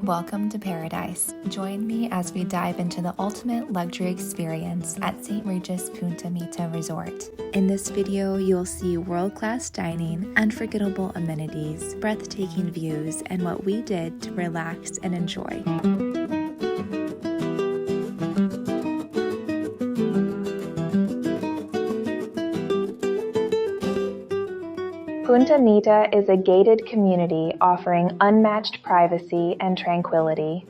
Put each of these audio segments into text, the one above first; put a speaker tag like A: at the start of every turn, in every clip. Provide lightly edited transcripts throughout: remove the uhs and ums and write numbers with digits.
A: Welcome to paradise. Join me as we dive into the ultimate luxury experience at St. Regis Punta Mita Resort. In this video, you'll see world-class dining, unforgettable amenities, breathtaking views, and what we did to relax and enjoy. Punta Mita is a gated community offering unmatched privacy and tranquility.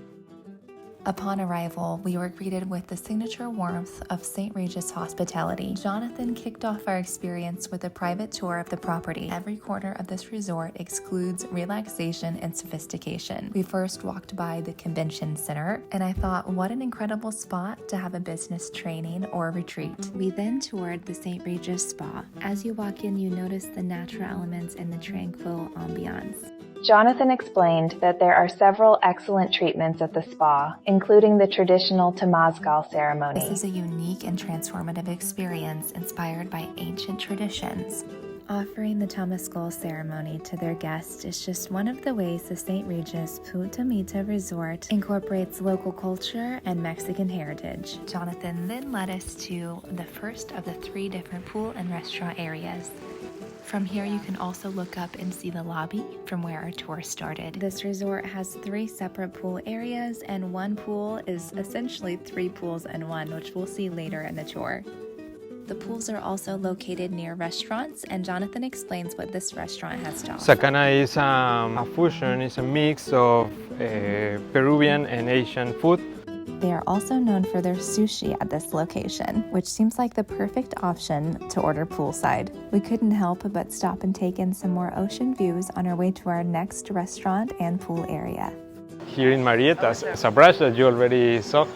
A: Upon arrival, we were greeted with the signature warmth of St. Regis hospitality. Jonathan kicked off our experience with a private tour of the property. Every corner of this resort excludes relaxation and sophistication. We first walked by the convention center, and I thought, what an incredible spot to have a business training or retreat. We then toured the St. Regis spa. As you walk in, you notice the natural elements and the tranquil ambiance. Jonathan explained that there are several excellent treatments at the spa, including the traditional Temazcal ceremony. This is a unique and transformative experience inspired by ancient traditions. Offering the Temazcal ceremony to their guests is just one of the ways the St. Regis Punta Mita Resort incorporates local culture and Mexican heritage. Jonathan then led us to the first of the 3 different pool and restaurant areas. From here, you can also look up and see the lobby from where our tour started. This resort has 3 separate pool areas, and one pool is essentially 3 pools in one, which we'll see later in the tour. The pools are also located near restaurants, and Jonathan explains what this restaurant has to offer.
B: Sacana is a fusion, it's a mix of Peruvian and Asian food.
A: They are also known for their sushi at this location, which seems like the perfect option to order poolside. We couldn't help but stop and take in some more ocean views on our way to our next restaurant and pool area.
B: Here in Marietas, it's a brush that you already saw.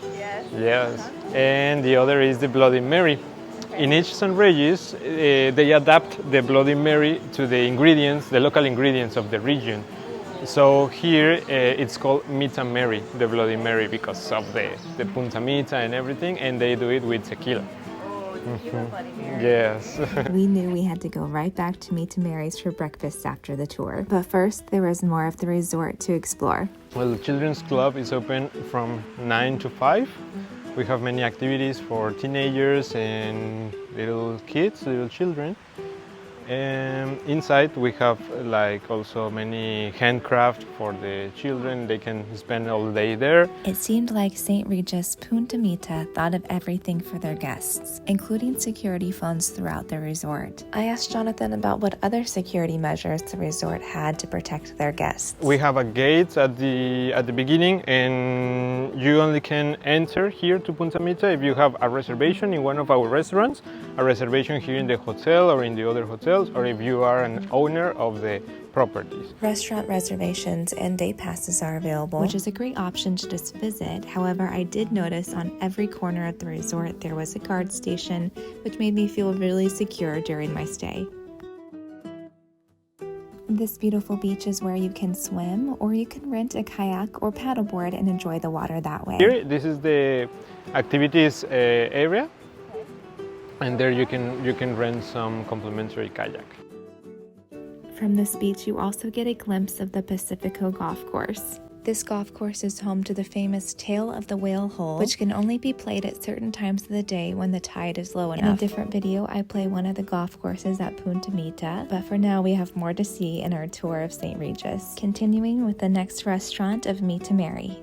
B: Yes. And the other is the Bloody Mary. In each St. Regis, they adapt the Bloody Mary to the ingredients, the local ingredients of the region. So here it's called Mita Mary, the Bloody Mary, because of the Punta Mita and everything, and they do it with tequila.
A: Bloody Mary.
B: Yes.
A: We knew we had to go right back to Mita Mary's for breakfast after the tour. But first, there was more of the resort to explore.
B: Well, the Children's Club is open from 9 to 5. We have many activities for teenagers and little kids, little children. And inside we have also many handcraft for the children. They can spend all day there.
A: It seemed like St. Regis Punta Mita thought of everything for their guests, including security phones throughout the resort. I asked Jonathan about what other security measures the resort had to protect their guests.
B: We have a gate at the beginning, and you only can enter here to Punta Mita if you have a reservation in one of our restaurants, a reservation here in the hotel or in the other hotels, or if you are an owner of the properties.
A: Restaurant reservations and day passes are available, which is a great option to just visit. However, I did notice on every corner of the resort there was a guard station, which made me feel really secure during my stay. This beautiful beach is where you can swim, or you can rent a kayak or paddleboard and enjoy the water that way.
B: Here, this is the activities area. And there you can rent some complimentary kayak.
A: From this beach, you also get a glimpse of the Pacifico golf course. This golf course is home to the famous Tail of the Whale hole, which can only be played at certain times of the day when the tide is low enough. In a different video, I play one of the golf courses at Punta Mita, but for now we have more to see in our tour of St. Regis. Continuing with the next restaurant of Mita Mary.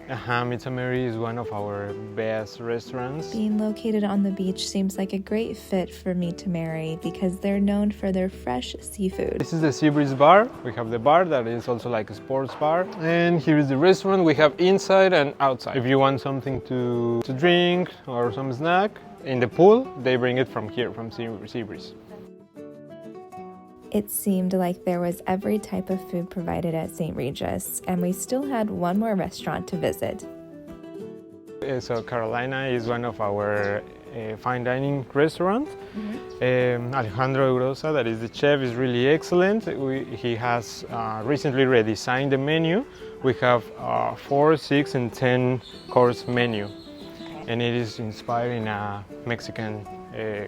B: Mita Mary is one of our best restaurants.
A: Being located on the beach seems like a great fit for Mita Mary because they're known for their fresh seafood.
B: This is the Sea Breeze bar. We have the bar that is also like a sports bar. And here is the restaurant. We have inside and outside. If you want something to drink or some snack in the pool, they bring it from here, from Sea Breeze.
A: It seemed like there was every type of food provided at St. Regis, and we still had one more restaurant to visit.
B: So Carolina is one of our fine dining restaurants. Alejandro Eurosa, that is the chef, is really excellent. He has recently redesigned the menu. We have 4, 6, and 10 course menu, and it is inspired in a Mexican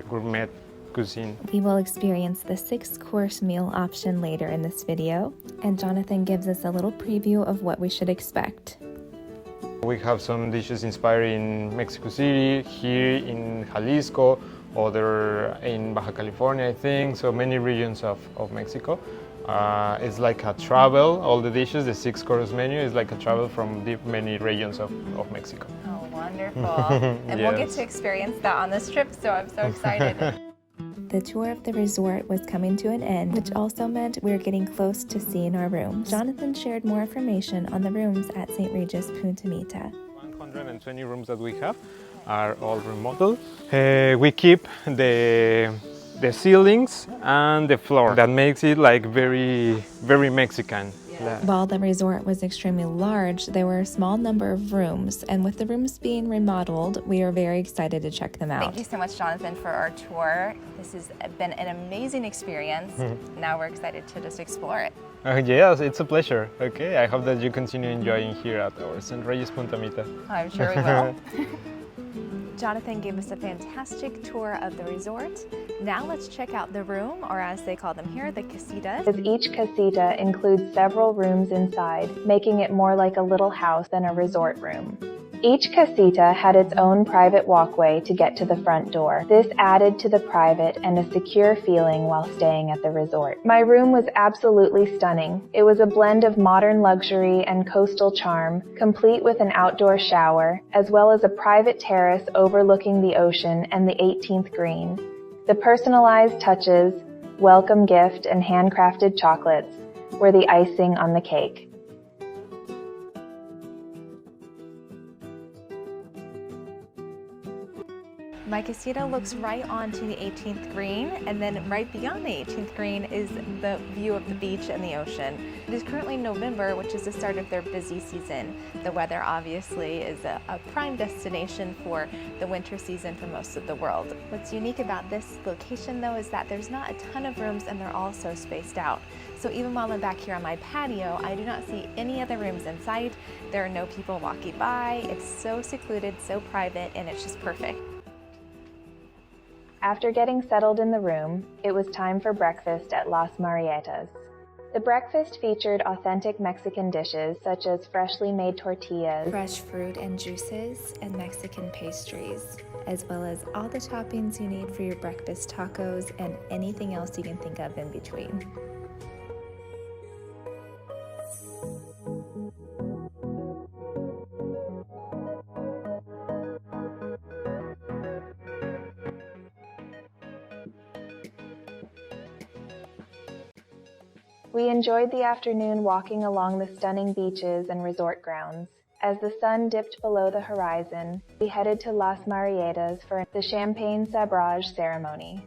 B: gourmet cuisine.
A: We will experience the 6-course meal option later in this video, and Jonathan gives us a little preview of what we should expect.
B: We have some dishes inspired in Mexico City, here in Jalisco, other in Baja California, I think, so many regions of Mexico. It's like a travel, all the dishes, the 6-course menu is like a travel from many regions of Mexico.
C: Oh, wonderful. And we'll get to experience that on this trip, so I'm so excited.
A: The tour of the resort was coming to an end, which also meant we were getting close to seeing our rooms. Jonathan shared more information on the rooms at St. Regis Punta Mita.
B: 120 rooms that we have are all remodeled. We keep the ceilings and the floor. That makes it like very Mexican. Yeah.
A: While the resort was extremely large, there were a small number of rooms, and with the rooms being remodeled, we are very excited to check them out.
C: Thank you so much, Jonathan, for our tour. This has been an amazing experience. Now we're excited to just explore it.
B: Yes, it's a pleasure. Okay, I hope that you continue enjoying here at our St. Regis Punta Mita.
C: I'm sure we will. Jonathan gave us a fantastic tour of the resort. Now let's check out the room, or as they call them here, the casitas.
A: Each casita includes several rooms inside, making it more like a little house than a resort room. Each casita had its own private walkway to get to the front door. This added to the private and a secure feeling while staying at the resort. My room was absolutely stunning. It was a blend of modern luxury and coastal charm, complete with an outdoor shower, as well as a private terrace overlooking the ocean and the 18th green. The personalized touches, welcome gift, and handcrafted chocolates were the icing on the cake.
C: My casita looks right onto the 18th green, and then right beyond the 18th green is the view of the beach and the ocean. It is currently November, which is the start of their busy season. The weather obviously is a prime destination for the winter season for most of the world. What's unique about this location though is that there's not a ton of rooms and they're all so spaced out. So even while I'm back here on my patio, I do not see any other rooms in sight. There are no people walking by. It's so secluded, so private, and it's just perfect.
A: After getting settled in the room, it was time for breakfast at Las Marietas. The breakfast featured authentic Mexican dishes such as freshly made tortillas, fresh fruit and juices, and Mexican pastries, as well as all the toppings you need for your breakfast tacos and anything else you can think of in between. We enjoyed the afternoon walking along the stunning beaches and resort grounds. As the sun dipped below the horizon, we headed to Las Marietas for the Champagne Sabrage ceremony.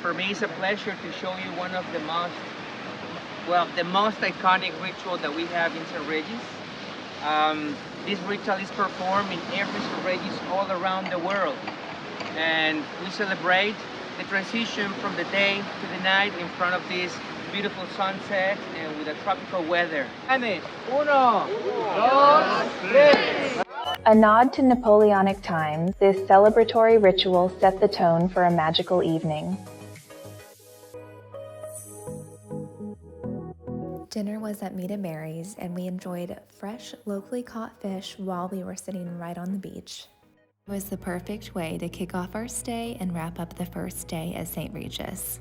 D: For me, it's a pleasure to show you one of the most iconic ritual that we have in St. Regis. This ritual is performed in every St. Regis all around the world. And we celebrate the transition from the day to the night in front of this beautiful sunset and with a tropical weather. Uno, dos, tres.
A: A nod to Napoleonic times, this celebratory ritual set the tone for a magical evening. Dinner was at Mita Mary's, and we enjoyed fresh, locally caught fish while we were sitting right on the beach. It was the perfect way to kick off our stay and wrap up the first day at St. Regis.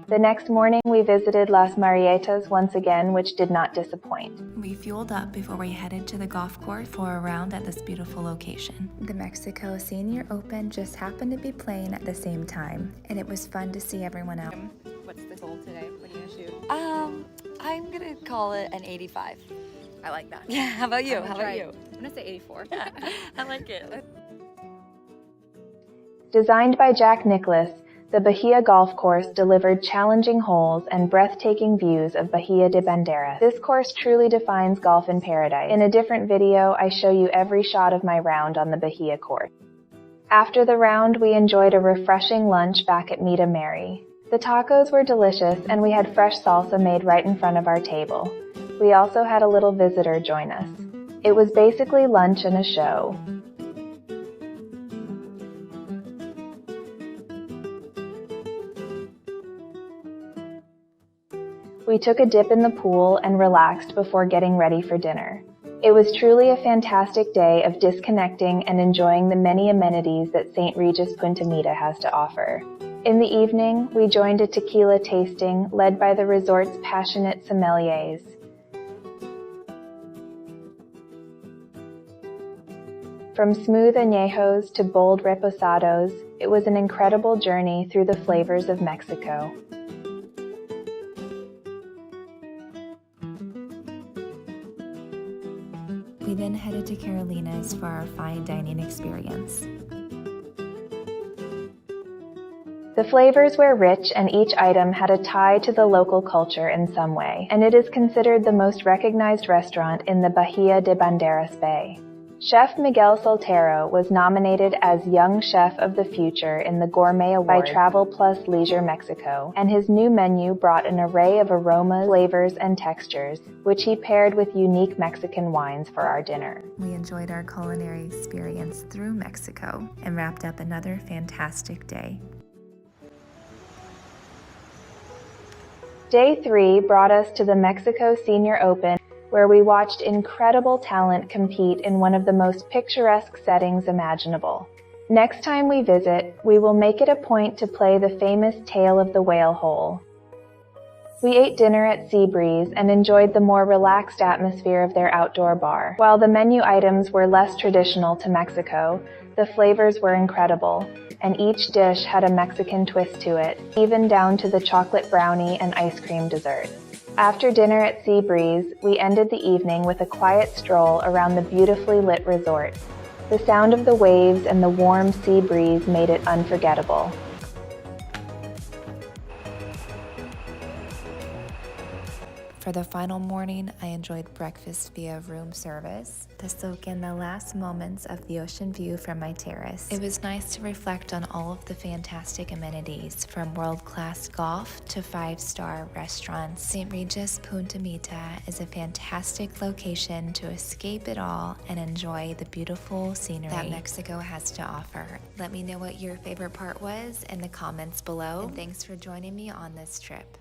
A: The next morning, we visited Las Marietas once again, which did not disappoint. We fueled up before we headed to the golf course for a round at this beautiful location. The Mexico Senior Open just happened to be playing at the same time, and it was fun to see everyone out.
C: What's the goal today? What are you gonna shoot?
E: I'm gonna call it an 85.
C: I like that.
E: Yeah, how about you?
C: I'm
E: How about you?
C: gonna say 84.
E: Yeah, I like it.
A: Designed by Jack Nicklaus, the Bahia Golf Course delivered challenging holes and breathtaking views of Bahia de Banderas. This course truly defines golf in paradise. In a different video, I show you every shot of my round on the Bahia course. After the round, we enjoyed a refreshing lunch back at Mita Mary. The tacos were delicious, and we had fresh salsa made right in front of our table. We also had a little visitor join us. It was basically lunch and a show. We took a dip in the pool and relaxed before getting ready for dinner. It was truly a fantastic day of disconnecting and enjoying the many amenities that St. Regis Punta Mita has to offer. In the evening, we joined a tequila tasting led by the resort's passionate sommeliers. From smooth añejos to bold reposados, it was an incredible journey through the flavors of Mexico.
F: We then headed to Carolina's for our fine dining experience.
A: The flavors were rich and each item had a tie to the local culture in some way, and it is considered the most recognized restaurant in the Bahia de Banderas Bay. Chef Miguel Soltero was nominated as Young Chef of the Future in the Gourmet Award by Travel Plus Leisure Mexico, and his new menu brought an array of aromas, flavors, and textures, which he paired with unique Mexican wines for our dinner.
F: We enjoyed our culinary experience through Mexico and wrapped up another fantastic day.
A: Day 3 brought us to the Mexico Senior Open, where we watched incredible talent compete in one of the most picturesque settings imaginable. Next time we visit, we will make it a point to play the famous Tale of the Whale Hole. We ate dinner at Seabreeze and enjoyed the more relaxed atmosphere of their outdoor bar. While the menu items were less traditional to Mexico, the flavors were incredible, and each dish had a Mexican twist to it, even down to the chocolate brownie and ice cream dessert. After dinner at Seabreeze, we ended the evening with a quiet stroll around the beautifully lit resort. The sound of the waves and the warm sea breeze made it unforgettable.
F: For the final morning, I enjoyed breakfast via room service to soak in the last moments of the ocean view from my terrace. It was nice to reflect on all of the fantastic amenities, from world-class golf to 5-star restaurants. St. Regis Punta Mita is a fantastic location to escape it all and enjoy the beautiful scenery that Mexico has to offer. Let me know what your favorite part was in the comments below, and thanks for joining me on this trip.